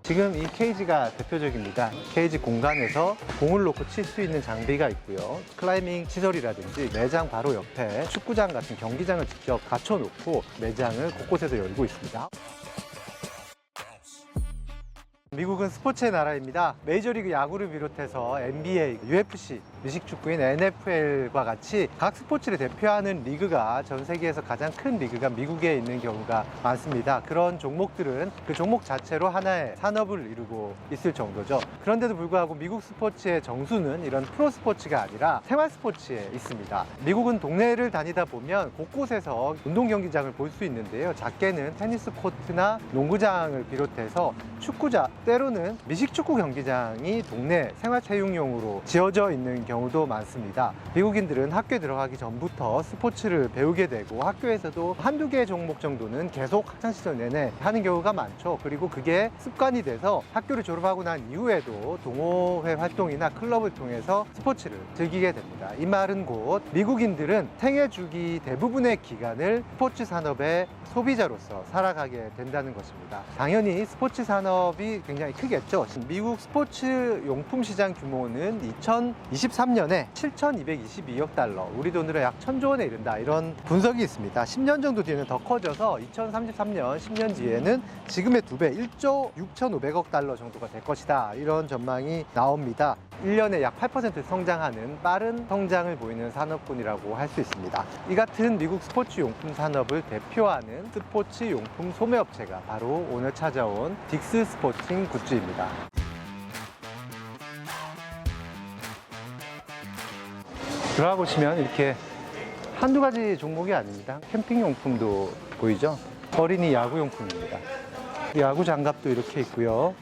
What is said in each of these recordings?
지금 이 케이지가 대표적입니다. 케이지 공간에서 공을 놓고 칠 수 있는 장비가 있고요. 클라이밍 시설이라든지 매장 바로 옆에 축구장 같은 경기장을 직접 갖춰놓고 매장을 곳곳에서 열고 있습니다. 미국은 스포츠의 나라입니다. 메이저리그 야구를 비롯해서 NBA, UFC, 미식축구인 NFL과 같이 각 스포츠를 대표하는 리그가 전 세계에서 가장 큰 리그가 미국에 있는 경우가 많습니다. 그런 종목들은 그 종목 자체로 하나의 산업을 이루고 있을 정도죠. 그런데도 불구하고 미국 스포츠의 정수는 이런 프로 스포츠가 아니라 생활 스포츠에 있습니다. 미국은 동네를 다니다 보면 곳곳에서 운동 경기장을 볼 수 있는데요. 작게는 테니스 코트나 농구장을 비롯해서 축구장, 때로는 미식축구 경기장이 동네 생활체육용으로 지어져 있는 경우도 많습니다. 미국인들은 학교에 들어가기 전부터 스포츠를 배우게 되고 학교에서도 한두 개 종목 정도는 계속 학창시절 내내 하는 경우가 많죠. 그리고 그게 습관이 돼서 학교를 졸업하고 난 이후에도 동호회 활동이나 클럽을 통해서 스포츠를 즐기게 됩니다. 이 말은 곧 미국인들은 생애 주기 대부분의 기간을 스포츠 산업의 소비자로서 살아가게 된다는 것입니다. 당연히 스포츠 산업이 굉장히 크겠죠. 미국 스포츠 용품 시장 규모는 2023년에 7,222억 달러, 우리 돈으로 약 1,000조 원에 이른다, 이런 분석이 있습니다. 10년 정도 뒤에는 더 커져서 2033년 10년 뒤에는 지금의 2배 1조 6,500억 달러 정도가 될 것이다, 이런 전망이 나옵니다. 1년에 약 8% 성장하는 빠른 성장을 보이는 산업군이라고 할 수 있습니다. 이 같은 미국 스포츠 용품 산업을 대표하는 스포츠 용품 소매업체가 바로 오늘 찾아온 딕스 스포팅 굿즈입니다. 들어가 보시면 이렇게 한두 가지 종목이 아닙니다. 캠핑용품도 보이죠? 어린이 야구용품입니다. 야구 장갑도 이렇게 있고요.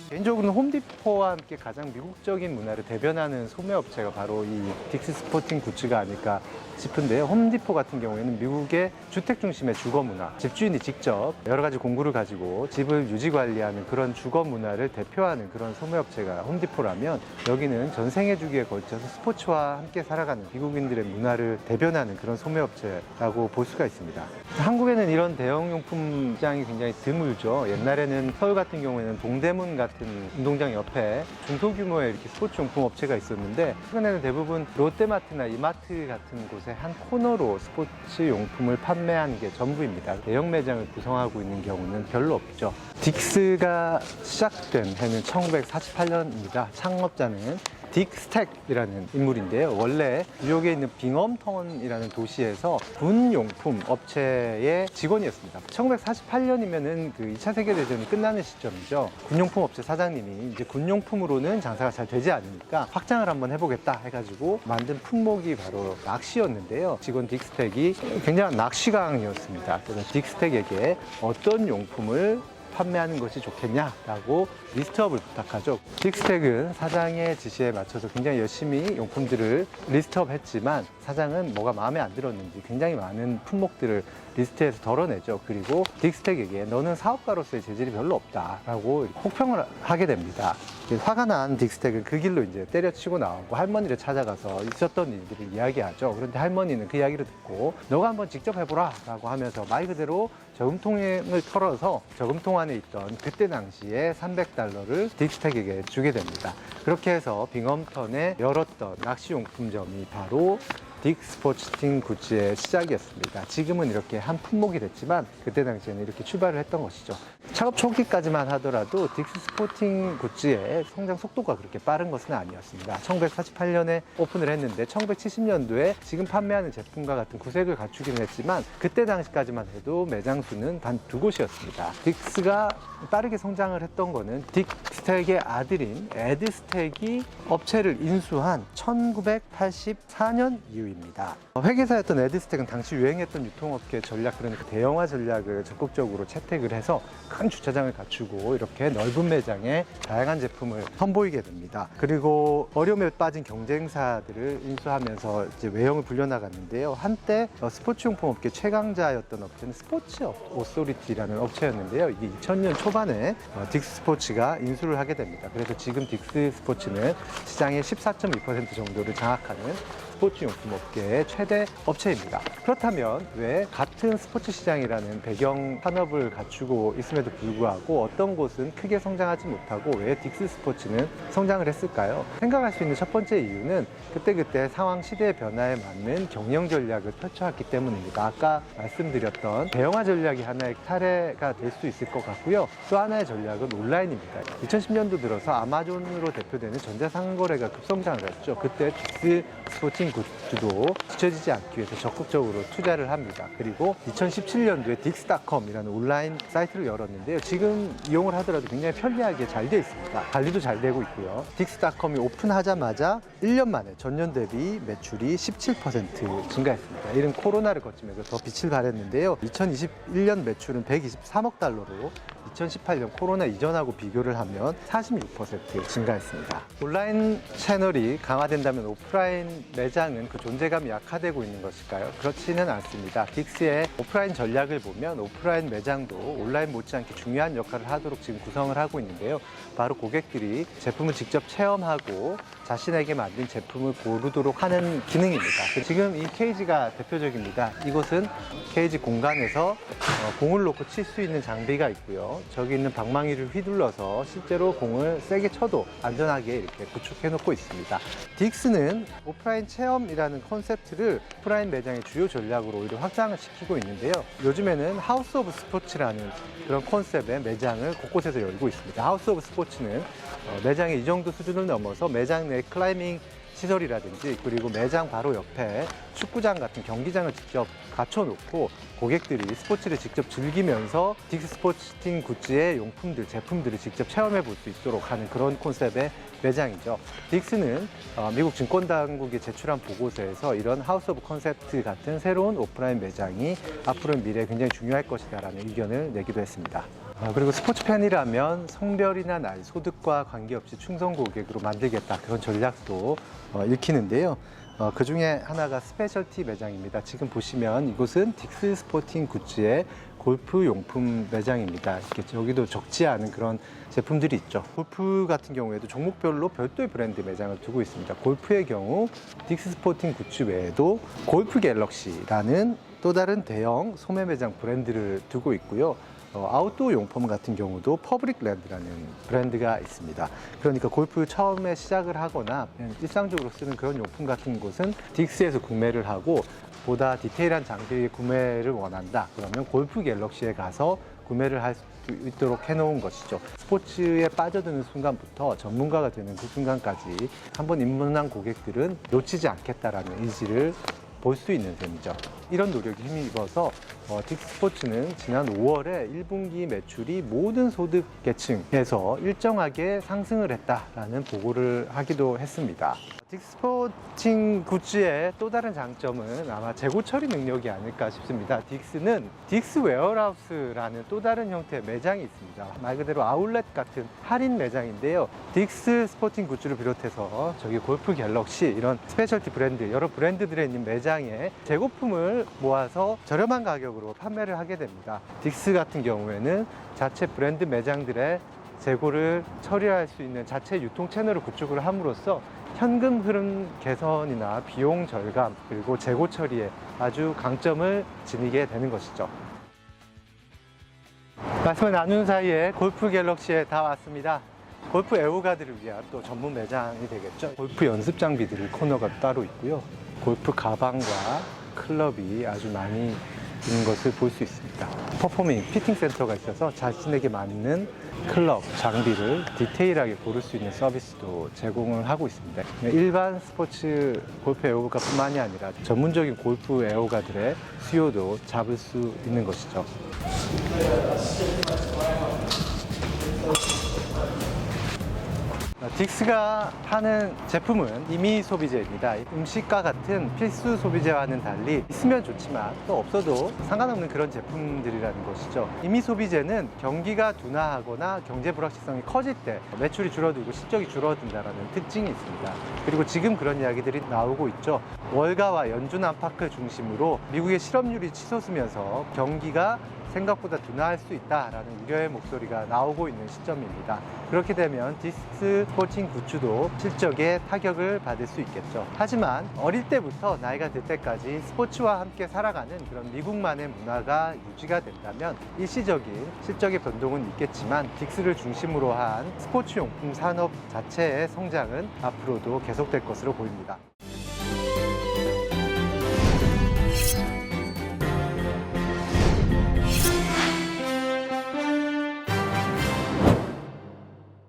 개인적으로는 홈디포와 함께 가장 미국적인 문화를 대변하는 소매업체가 바로 이 딕스 스포팅 굿즈가 아닐까 싶은데요. 홈디포 같은 경우에는 미국의 주택 중심의 주거 문화, 집주인이 직접 여러 가지 공구를 가지고 집을 유지 관리하는 그런 주거 문화를 대표하는 그런 소매업체가 홈디포라면, 여기는 전 생애 주기에 걸쳐서 스포츠와 함께 살아가는 미국인들의 문화를 대변하는 그런 소매업체라고 볼 수가 있습니다. 한국에는 이런 대형용품 시장이 굉장히 드물죠. 옛날에는 서울 같은 경우에는 동대문 같은 운동장 옆에 중소규모의 이렇게 스포츠용품 업체가 있었는데, 최근에는 대부분 롯데마트나 이마트 같은 곳에 한 코너로 스포츠 용품을 판매하는 게 전부입니다. 대형 매장을 구성하고 있는 경우는 별로 없죠. 딕스가 시작된 해는 1948년입니다. 창업자는 딕 스택이라는 인물인데요. 원래 뉴욕에 있는 빙엄턴이라는 도시에서 군용품 업체의 직원이었습니다. 1948년이면은 그 2차 세계대전이 끝나는 시점이죠. 군용품 업체 사장님이 이제 군용품으로는 장사가 잘 되지 않으니까 확장을 한번 해보겠다 해가지고 만든 품목이 바로 낚시였는데요. 직원 딕 스택이 굉장한 낚시강이었습니다. 그래서 딕 스택에게 어떤 용품을 판매하는 것이 좋겠냐라고 리스트업을 부탁하죠. 딕 스택은 사장의 지시에 맞춰서 굉장히 열심히 용품들을 리스트업 했지만, 사장은 뭐가 마음에 안 들었는지 굉장히 많은 품목들을 리스트에서 덜어내죠. 그리고 딕 스택에게 너는 사업가로서의 재질이 별로 없다라고 혹평을 하게 됩니다. 화가 난 딕 스택은 그 길로 이제 때려치고 나오고 할머니를 찾아가서 있었던 일들을 이야기하죠. 그런데 할머니는 그 이야기를 듣고 너가 한번 직접 해보라 라고 하면서 말 그대로 저금통을 털어서 저금통 안에 있던 그때 당시에 $300를 딕 스택에게 주게 됩니다. 그렇게 해서 빙엄턴에 열었던 낚시용품점이 바로 딕 스포팅 굿즈의 시작이었습니다. 지금은 이렇게 한 품목이 됐지만 그때 당시에는 이렇게 출발을 했던 것이죠. 창업 초기까지만 하더라도 딕스 스포팅 굿즈의 성장 속도가 그렇게 빠른 것은 아니었습니다. 1948년에 오픈을 했는데 1970년도에 지금 판매하는 제품과 같은 구색을 갖추기는 했지만 그때 당시까지만 해도 매장 수는 단 2곳이었습니다. 딕스가 빠르게 성장을 했던 거는 딕 스택의 아들인 에드 스택이 업체를 인수한 1984년 이후입니다. 회계사였던 에드 스택은 당시 유행했던 유통업계 전략, 그러니까 대형화 전략을 적극적으로 채택을 해서 큰 주차장을 갖추고 이렇게 넓은 매장에 다양한 제품을 선보이게 됩니다. 그리고 어려움에 빠진 경쟁사들을 인수하면서 이제 외형을 불려나갔는데요. 한때 스포츠용품 업계 최강자였던 업체는 스포츠 오소리티라는 업체였는데요. 이게 2000년 초반에 딕스 스포츠가 인수를 하게 됩니다. 그래서 지금 딕스 스포츠는 시장의 14.2% 정도를 장악하는 스포츠 용품 업계의 최대 업체입니다. 그렇다면 왜 같은 스포츠 시장이라는 배경 산업을 갖추고 있음에도 불구하고 어떤 곳은 크게 성장하지 못하고 왜 딕스 스포츠는 성장을 했을까요? 생각할 수 있는 첫 번째 이유는 그때그때 상황 시대의 변화에 맞는 경영 전략을 펼쳐왔기 때문입니다. 아까 말씀드렸던 대형화 전략이 하나의 사례가 될 수 있을 것 같고요. 또 하나의 전략은 온라인입니다. 2010년도 들어서 아마존으로 대표되는 전자상거래가 급성장을 했죠. 그때 딕스 스포팅 굿즈도 뒤처지지 않기 위해서 적극적으로 투자를 합니다. 그리고 2017년도에 딕스.com이라는 온라인 사이트를 열었는데요. 지금 이용을 하더라도 굉장히 편리하게 잘 되어 있습니다. 관리도 잘 되고 있고요. 딕스.com이 오픈하자마자 1년 만에 전년 대비 매출이 17% 증가했습니다. 이런 코로나를 거치면서 더 빛을 발했는데요. 2021년 매출은 123억 달러로 2018년 코로나 이전하고 비교를 하면 46% 증가했습니다. 온라인 채널이 강화된다면 오프라인 매장은 그 존재감이 약화되고 있는 것일까요? 그렇지는 않습니다. 딕스의 오프라인 전략을 보면 오프라인 매장도 온라인 못지않게 중요한 역할을 하도록 지금 구성을 하고 있는데요. 바로 고객들이 제품을 직접 체험하고 자신에게 맞는 제품을 고르도록 하는 기능입니다. 지금 이 케이지가 대표적입니다. 이곳은 케이지 공간에서 공을 놓고 칠 수 있는 장비가 있고요. 저기 있는 방망이를 휘둘러서 실제로 공을 세게 쳐도 안전하게 이렇게 구축해 놓고 있습니다. 딕스는 오프라인 체험이라는 컨셉트를 오프라인 매장의 주요 전략으로 오히려 확장을 시키고 있는데요. 요즘에는 하우스 오브 스포츠라는 그런 컨셉의 매장을 곳곳에서 열고 있습니다. 하우스 오브 스포츠는 매장의 이 정도 수준을 넘어서 매장 내 클라이밍 시설이라든지 그리고 매장 바로 옆에 축구장 같은 경기장을 직접 갖춰놓고 고객들이 스포츠를 직접 즐기면서 딕스 스포팅 굿즈의 용품들, 제품들을 직접 체험해 볼 수 있도록 하는 그런 컨셉의 매장이죠. 딕스는 미국 증권당국이 제출한 보고서에서 이런 하우스 오브 컨셉트 같은 새로운 오프라인 매장이 앞으로 미래에 굉장히 중요할 것이다라는 의견을 내기도 했습니다. 그리고 스포츠 팬이라면 성별이나 나이, 소득과 관계없이 충성 고객으로 만들겠다 그런 전략도 읽히는데요. 그 중에 하나가 스페셜티 매장입니다. 지금 보시면 이곳은 딕스 스포팅 굿즈의 골프 용품 매장입니다. 이렇게 여기도 적지 않은 그런 제품들이 있죠. 골프 같은 경우에도 종목별로 별도의 브랜드 매장을 두고 있습니다. 골프의 경우 딕스 스포팅 굿즈 외에도 골프 갤럭시라는 또 다른 대형 소매 매장 브랜드를 두고 있고요. 아웃도어 용품 같은 경우도 퍼블릭랜드라는 브랜드가 있습니다. 그러니까 골프 처음에 시작을 하거나 일상적으로 쓰는 그런 용품 같은 곳은 딕스에서 구매를 하고 보다 디테일한 장비 구매를 원한다. 그러면 골프 갤럭시에 가서 구매를 할 수 있도록 해놓은 것이죠. 스포츠에 빠져드는 순간부터 전문가가 되는 그 순간까지 한번 입문한 고객들은 놓치지 않겠다라는 의지를 볼 수 있는 셈이죠. 이런 노력이 힘입어서 딕스 스포츠는 지난 5월에 1분기 매출이 모든 소득 계층에서 일정하게 상승을 했다라는 보고를 하기도 했습니다. 딕스 스포팅 굿즈의 또 다른 장점은 아마 재고 처리 능력이 아닐까 싶습니다. 딕스는 딕스 웨어하우스라는 또 다른 형태의 매장이 있습니다. 말 그대로 아울렛 같은 할인 매장인데요. 딕스 스포팅 굿즈를 비롯해서 저기 골프 갤럭시 이런 스페셜티 브랜드, 여러 브랜드들에 있는 매장에 재고품을 모아서 저렴한 가격으로 판매를 하게 됩니다. 딕스 같은 경우에는 자체 브랜드 매장들의 재고를 처리할 수 있는 자체 유통 채널을 구축을 함으로써 현금 흐름 개선이나 비용 절감 그리고 재고 처리에 아주 강점을 지니게 되는 것이죠. 말씀을 나누는 사이에 골프 갤럭시에 다 왔습니다. 골프 애호가들을 위한 또 전문 매장이 되겠죠. 골프 연습 장비들 코너가 따로 있고요. 골프 가방과 클럽이 아주 많이 있는 것을 볼 수 있습니다. 퍼포밍 피팅 센터가 있어서 자신에게 맞는 클럽, 장비를 디테일하게 고를 수 있는 서비스도 제공을 하고 있습니다. 일반 스포츠 골프 애호가뿐만이 아니라 전문적인 골프 애호가들의 수요도 잡을 수 있는 것이죠. 딕스가 하는 제품은 임의 소비재입니다. 음식과 같은 필수 소비재와는 달리 있으면 좋지만 또 없어도 상관없는 그런 제품들이라는 것이죠. 임의 소비재는 경기가 둔화하거나 경제 불확실성이 커질 때 매출이 줄어들고 실적이 줄어든다는 특징이 있습니다. 그리고 지금 그런 이야기들이 나오고 있죠. 월가와 연준 안팎을 중심으로 미국의 실업률이 치솟으면서 경기가 생각보다 둔화할 수 있다라는 우려의 목소리가 나오고 있는 시점입니다. 그렇게 되면 딕스 스포팅 굿즈도 실적에 타격을 받을 수 있겠죠. 하지만 어릴 때부터 나이가 들 때까지 스포츠와 함께 살아가는 그런 미국만의 문화가 유지가 된다면 일시적인 실적의 변동은 있겠지만 딕스를 중심으로 한 스포츠 용품 산업 자체의 성장은 앞으로도 계속될 것으로 보입니다.